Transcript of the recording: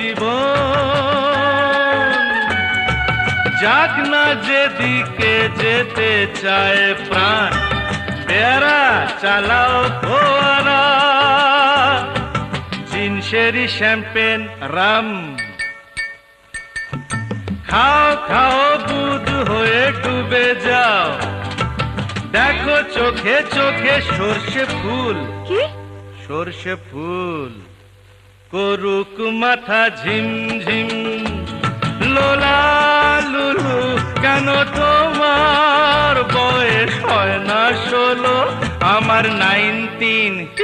জীবন, যাক না যেদিকে যেতে চায় প্রাণ, পেয়ারা চালাও ফোয়ারা, জিনসেরি শ্যাম্পেন রাম, খাও খাও বুধ হয়ে ডুবে যাও, দেখো চোখে চোখে সর্ষে ফুল, কি সর্ষে ফুল করুক মাথা ঝিমঝিম, লোলা লুলু কেন তোমার বয়স হয় না 16, আমার 19